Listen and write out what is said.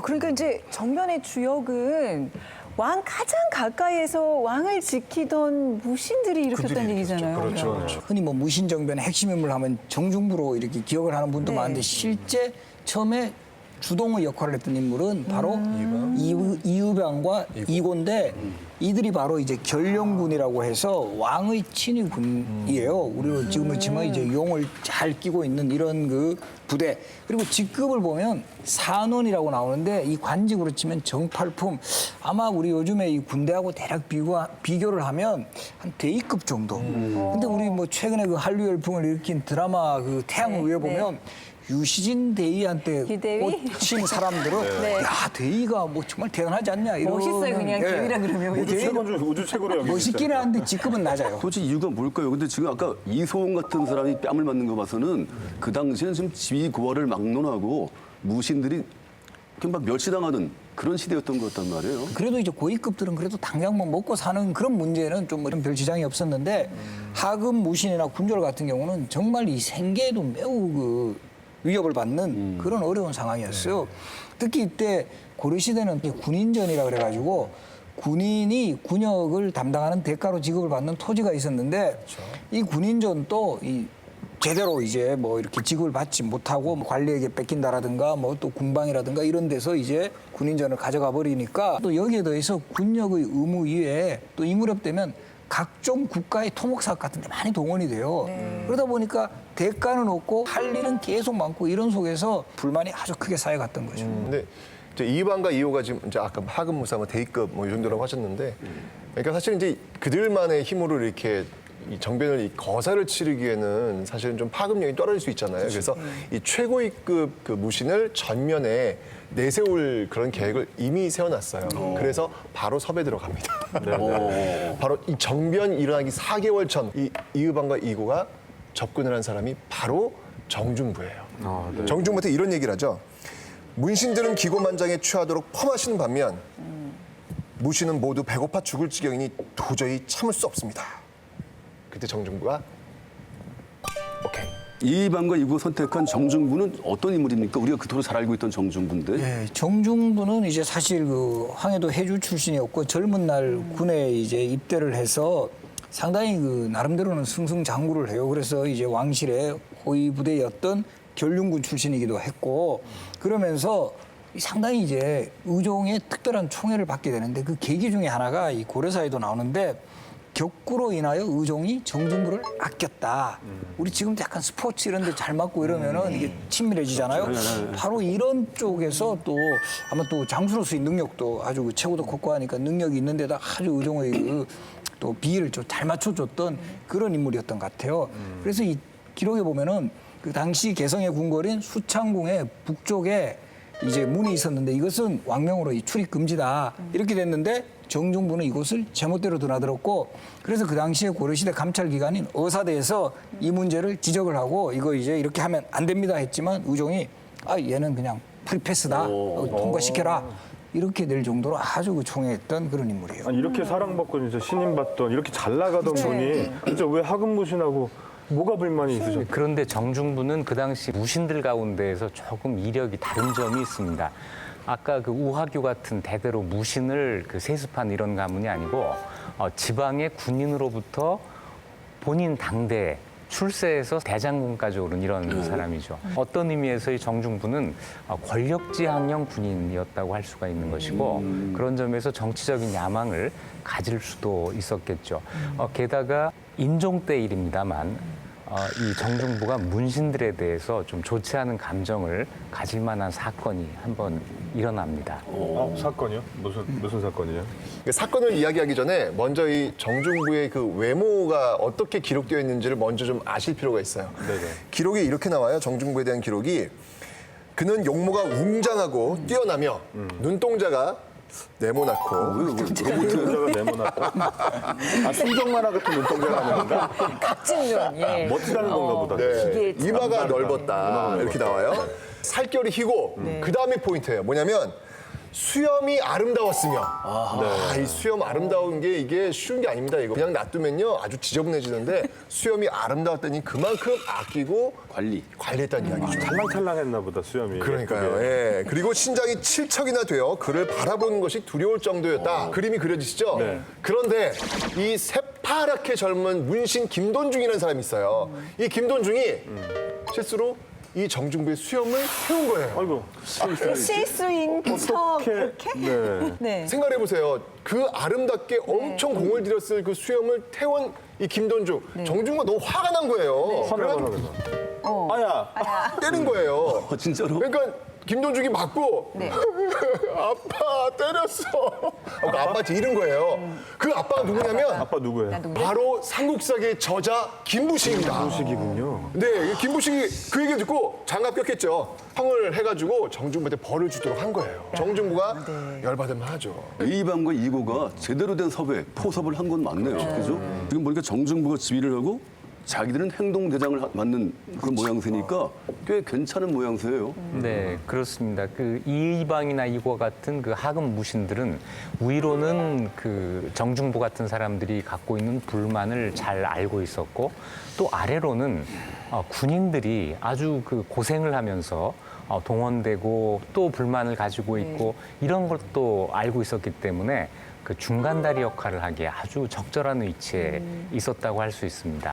그러니까 이제 정변의 주역은 왕 가장 가까이에서 왕을 지키던 무신들이 일으켰다는 얘기잖아요. 그렇죠. 흔히 뭐 무신정변의 핵심 인물 하면 정중부로 이렇게 기억을 하는 분도 네. 많은데 실제 처음에 주동의 역할을 했던 인물은 바로 이의방과 이고인데 이들이 바로 이제 결령군이라고 해서 왕의 친위군이에요. 우리로 지금으로 치면 이제 용을 잘 끼고 있는 이런 그 부대. 그리고 직급을 보면 산원이라고 나오는데 이 관직으로 치면 정팔품. 아마 우리 요즘에 이 군대하고 대략 비교를 하면 한 대위급 정도. 근데 우리 뭐 최근에 그 한류 열풍을 일으킨 드라마 그 태양을 위해 보면 유시진 대위한테 기대위? 꽂힌 사람들은 네. 야 대위가 뭐 정말 대단하지 않냐 이런 멋있어요, 그냥 대위라 그러면. 우주 최고 중 우주 최고로 여기 멋있기는 한데 직급은 낮아요. 도대체 이유가 뭘까요? 근데 지금 아까 이소홍 같은 사람이 뺨을 맞는 거 봐서는 그 당시에는 지금 지위고하를 막론하고 무신들이 그냥 막 멸시당하는 그런 시대였던 것 같단 말이에요. 그래도 이제 고위급들은 그래도 당장 뭐 먹고 사는 그런 문제는 좀 별 지장이 없었는데 하급 무신이나 군졸 같은 경우는 정말 이 생계에도 매우 그 위협을 받는 그런 어려운 상황이었어요. 특히 이때 고려시대는 군인전이라 그래가지고 군인이 군역을 담당하는 대가로 지급을 받는 토지가 있었는데 이 군인전도 이 제대로 이제 뭐 이렇게 지급을 받지 못하고 뭐 관리에게 뺏긴다라든가 뭐 또 군방이라든가 이런 데서 이제 군인전을 가져가 버리니까 또 여기에 더해서 군역의 의무 이외에 또 이 무렵 되면 각종 국가의 토목사업 같은 데 많이 동원이 돼요. 그러다 보니까 대가는 없고 할 일은 계속 많고 이런 속에서 불만이 아주 크게 쌓여갔던 거죠. 근데 이제 이방과 이호가 지금 이제 아까 하급 무사, 뭐 대위급 뭐 이 정도라고 하셨는데, 그러니까 사실 이제 그들만의 힘으로 이렇게 이 정변을 이 거사를 치르기에는 사실은 좀 파급력이 떨어질 수 있잖아요. 그래서 이 최고위급 그 무신을 전면에 내세울 그런 계획을 이미 세워놨어요. 그래서 바로 섭외 들어갑니다. 바로 이 정변 일어나기 4개월 전 이 이의방과 이고가 접근을 한 사람이 바로 정중부예요. 정중부한테 이런 얘기를 하죠. 문신들은 기고만장에 취하도록 펌하시는 반면 무신은 모두 배고파 죽을 지경이니 도저히 참을 수 없습니다. 그때 정중부가 오케이. 이방과 이고 선택한 정중부는 어떤 인물입니까? 우리가 그토록 잘 알고 있던 정중부인데. 예, 정중부는 이제 사실 그 황해도 해주 출신이었고 젊은 날 군에 이제 입대를 해서 상당히 그 나름대로는 승승장구를 해요. 그래서 이제 왕실의 호위 부대였던 결륜군 출신이기도 했고 그러면서 상당히 이제 의종의 특별한 총애를 받게 되는데 그 계기 중에 하나가 이 고려사에도 나오는데 격구로 인하여 의종이 정중부를 아꼈다. 우리 지금도 약간 스포츠 이런 데 잘 맞고 이러면은 이게 친밀해지잖아요. 바로 이런 쪽에서 또 아마 또 장수로서의 능력도 아주 그 최고도 컸고하니까 능력이 있는 데다 아주 의종의 그 또 비위를 좀 잘 맞춰줬던 그런 인물이었던 것 같아요. 그래서 이 기록에 보면은 그 당시 개성의 궁궐인 수창궁의 북쪽에 이제 문이 있었는데 이것은 왕명으로 이 출입 금지다 이렇게 됐는데 정중부는 이곳을 제멋대로 드나들었고 그래서 그 당시에 고려시대 감찰기관인 어사대에서 이 문제를 지적을 하고 이거 이제 이렇게 하면 안 됩니다 했지만 의종이 얘는 그냥 프리패스다 통과시켜라 이렇게 될 정도로 아주 그 총애했던 그런 인물이에요. 아니, 이렇게 사랑받고 진짜 신임받던 이렇게 잘 나가던 분이 진짜 왜 하급무신하고 뭐가 불만이 있으셨어요? 그런데 정중부는 그 당시 무신들 가운데에서 조금 이력이 다른 점이 있습니다. 아까 그 우하규 같은 대대로 무신을 그 세습한 이런 가문이 아니고 지방의 군인으로부터 본인 당대에 출세해서 대장군까지 오른 이런 사람이죠. 어떤 의미에서의 정중부는 권력지향형 군인이었다고 할 수가 있는 것이고 그런 점에서 정치적인 야망을 가질 수도 있었겠죠. 게다가 인종 때 일입니다만 이 정중부가 문신들에 대해서 좀 좋지 않은 감정을 가질 만한 사건이 한번 일어납니다. 사건이요? 무슨 사건이요? 그 사건을 이야기하기 전에 먼저 이 정중부의 그 외모가 어떻게 기록되어 있는지를 먼저 좀 아실 필요가 있어요. 기록이 이렇게 나와요. 정중부에 대한 기록이 그는 용모가 웅장하고 뛰어나며 눈동자가 네모나고 눈동자가 네모났다? 수정 만화 같은 눈동자가 하는 건가? 각진눈. 예. 멋지다는 건가 보다. 네, 이마가 넓었다 이렇게 나와요. 살결이 희고 그 다음에 포인트예요. 뭐냐면 수염이 아름다웠으며 이 수염 아름다운 게 이게 쉬운 게 아닙니다. 이거 그냥 놔두면요 아주 지저분해지는데 수염이 아름다웠더니 그만큼 아끼고 관리했다는 이야기죠. 찰랑찰랑했나 보다 수염이. 그러니까요. 예. 그리고 신장이 7척이나 되어 그를 바라보는 것이 두려울 정도였다. 그림이 그려지시죠? 네. 그런데 이 새파랗게 젊은 문신 김돈중이라는 사람이 있어요. 이 김돈중이 실수로 이 정중부의 수염을 태운 거예요. 아이고. 실수인 척 이렇게? 네. 네. 생각해보세요. 그 아름답게 엄청 공을 들였을 그 수염을 태운 이 김돈중. 정중부가 너무 화가 난 거예요. 화가 그래서 나가. 아야. 때린 거예요. 진짜로? 그러니까 김돈중이 맞고 네. 아빠 때렸어. 아빠한테 이른 거예요. 그 아빠가 누구냐면 아빠 누구예요? 바로 삼국사기의 저자 김부식입니다. 무식이군요. 네, 김부식이 그 얘기 듣고 장갑 꼈겠죠. 형을 해가지고 정중부한테 벌을 주도록 한 거예요. 정중부가 열받으면 하죠. 이방과 이고가 제대로 된 섭외, 포섭을 한 건 맞네요. 그죠? 지금 보니까 정중부가 지휘를 하고 자기들은 행동대장을 맡는 그런 모양새니까 꽤 괜찮은 모양새예요. 네, 그렇습니다. 그 이방이나 이과 같은 그 하급 무신들은 위로는 그 정중부 같은 사람들이 갖고 있는 불만을 잘 알고 있었고 또 아래로는 군인들이 아주 그 고생을 하면서 동원되고 또 불만을 가지고 있고 이런 것도 알고 있었기 때문에 그 중간다리 역할을 하기에 아주 적절한 위치에 있었다고 할 수 있습니다.